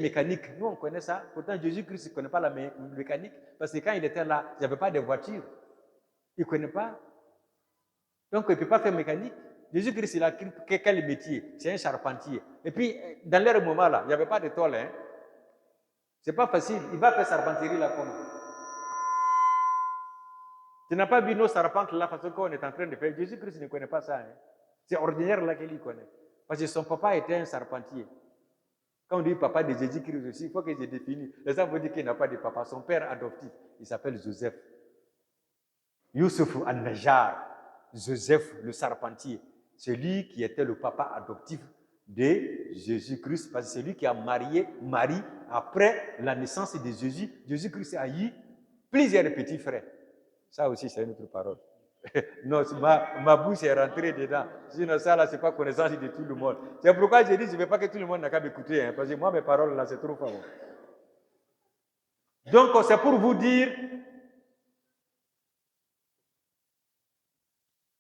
mécanique. Nous, on connaît ça. Pourtant, Jésus-Christ ne connaît pas la mécanique. Parce que quand il était là, il n'y avait pas de voiture. Il ne connaît pas. Donc, il ne peut pas faire mécanique. Jésus-Christ, il a quel métier? C'est un charpentier. Et puis, dans leur moment là, il n'y avait pas de tôle. Hein? C'est pas facile. Il va faire charpenterie là comment? Tu n'as pas vu nos charpentes là parce qu'on est en train de faire. Jésus-Christ ne connaît pas ça. Hein? C'est ordinaire là qu'il connaît. Parce que son papa était un charpentier. Quand on dit papa de Jésus-Christ aussi, il faut que je définisse. Les gens vont dire qu'il n'a pas de papa. Son père adoptif, il s'appelle Joseph. Youssouf al-Najjar. Joseph le charpentier. C'est lui qui était le papa adoptif de Jésus-Christ, parce que c'est lui qui a marié Marie après la naissance de Jésus. Jésus-Christ a eu plusieurs petits frères. Ça aussi, c'est une autre parole. Non, ma bouche est rentrée dedans. Sinon, ça, là, ce n'est pas connaissance de tout le monde. C'est pourquoi j'ai dit, je ne veux pas que tout le monde n'a qu'à m'écouter, hein, parce que moi, mes paroles, là, c'est trop fort. Donc, c'est pour vous dire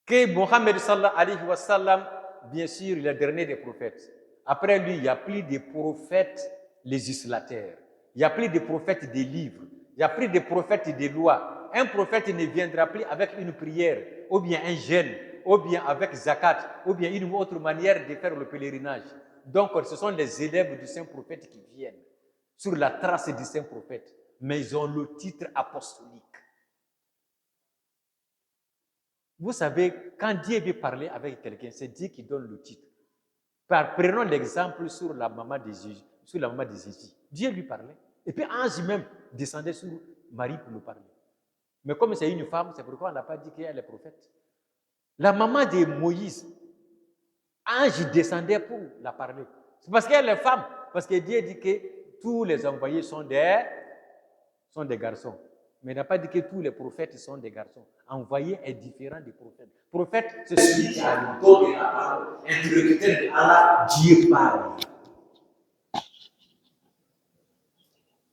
que Mohammed sallallahu alayhi wa sallam, bien sûr, il est le dernier des prophètes. Après lui, il n'y a plus de prophètes législateurs. Il n'y a plus de prophètes des livres. Il n'y a plus de prophètes des lois. Un prophète ne viendra plus avec une prière, ou bien un jeûne, ou bien avec zakat, ou bien une autre manière de faire le pèlerinage. Donc, ce sont les élèves du saint prophète qui viennent sur la trace du saint prophète, mais ils ont le titre apostolique. Vous savez, quand Dieu veut parler avec quelqu'un, c'est Dieu qui donne le titre. Prenons l'exemple sur la maman de Jésus. Sur la maman de Jésus. Dieu lui parlait. Et puis ange même descendait sur Marie pour lui parler. Mais comme c'est une femme, c'est pourquoi on n'a pas dit qu'elle est prophète. La maman de Moïse, ange descendait pour la parler. C'est parce qu'elle est femme. Parce que Dieu dit que tous les envoyés sont des garçons. Mais il n'a pas dit que tous les prophètes sont des garçons. Envoyé est différent des prophètes. Prophète, c'est celui qui a le don de la parole. Interlocuteur de Allah, Dieu parle.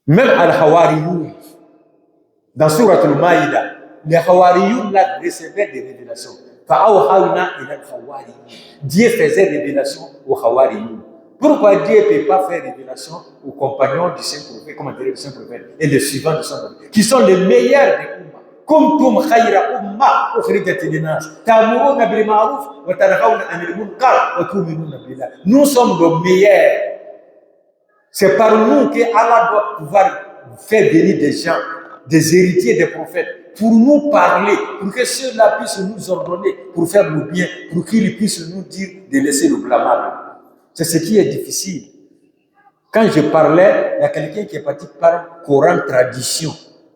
Même Al-Hawariyoun, dans Surat Al-Maïda, les Hawariyoun là recevaient des révélations. Dieu faisait révélation aux Hawariyoun. Pourquoi Dieu ne peut pas faire révélation aux compagnons du Saint-Prophète, comment dire le Saint-Prophète, et les suivants du Saint-Prophète, qui sont les meilleurs des Umma. Kuntum khayra umma ukhrijat lin-nas ta'muruna bil ma'ruf wa tanhauna 'anil munkar wa tu'minuna billah. Nous sommes les meilleurs. C'est par nous que Allah doit pouvoir faire venir des gens, des héritiers des prophètes, pour nous parler, pour que ceux-là puissent nous ordonner, pour faire le bien, pour qu'ils puissent nous dire de laisser le blâmable. C'est ce qui est difficile. Quand je parlais, il y a quelqu'un qui est parti par Coran tradition,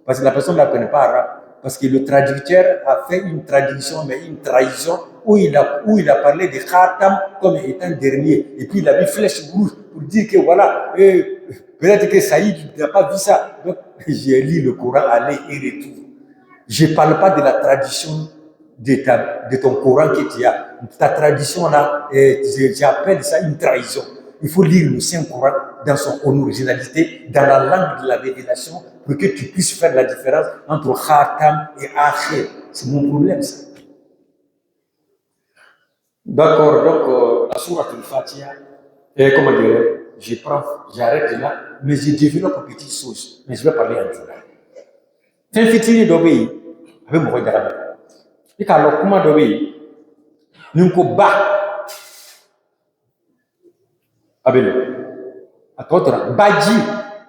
parce que la personne ne la connaît pas arabe, parce que le traducteur a fait une traduction, mais une trahison, où il a parlé de Khatam comme étant dernier, et puis il a mis flèche rouge pour dire que voilà, peut-être que Saïd n'a pas vu ça. Donc j'ai lu le Coran aller et retour. Je ne parle pas de la tradition de ton Coran que tu as. Ta tradition là, j'appelle ça une trahison. Il faut lire le Saint-Coran dans son originalité, dans la langue de la révélation, pour que tu puisses faire la différence entre Khatam et Akhir. C'est mon problème, ça. D'accord, donc la sourate al-Fatiha, comment dire, j'arrête là, mais je développe une petite chose, mais je vais parler en journal. C'est un fitini d'obéir, avec mon regard. Et quand le comment d'obéir, nous avons bas, avec le. À toi, Badji,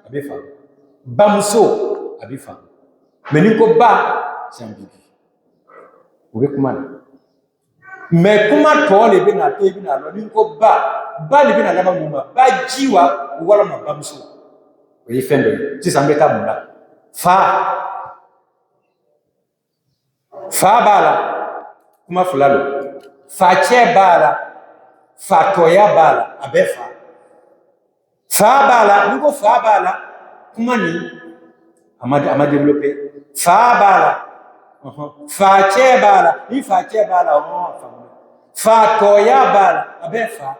avec femme. Bamso, avec femme. Mais nous avons bas, c'est ambigu. Vous voyez comment? Mais comment toi, les bénats, nous avons bas, les bénats, là-bas, Badjiwa, ou voilà, ma bamso. Vous voyez, fin de. Si ça me met à mon là. Fa bala, comment fulalo? Fache bala, fatoya bala, abefa. Fa bala, nous fa bala, comment ni? Ama développé. Fa bala, fache bala, il fache bala, oh, fatoya bala, abefa.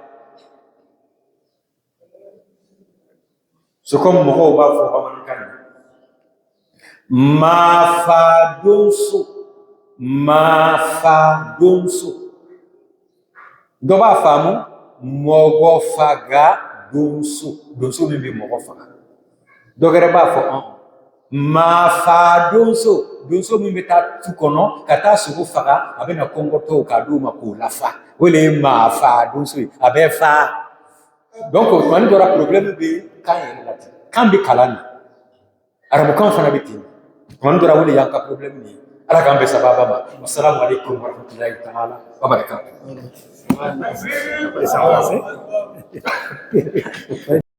C'est comme mon va faut Mafadonso. Doba famu mogo faga donso min bɛ mɔgɔ faga dɔ wɛrɛ b'a fɔ maafa donso min bɛ taa tu kɔnɔ ka taa sogo faga a bɛ na kɔngɔtɔw k'a d'u ma k'o lafa o de ye maafa donso ye a bɛ fa donc tuma ni dɔra problème bɛ kan yɛrɛ la ten kan bɛ kalan na arabukan fana bɛ ten tuma ni dɔra o de y'an ka problème ye ala k'an bɛ sababa ma assalamu alaikum warahmatullahi ta'ala wa barakatuh.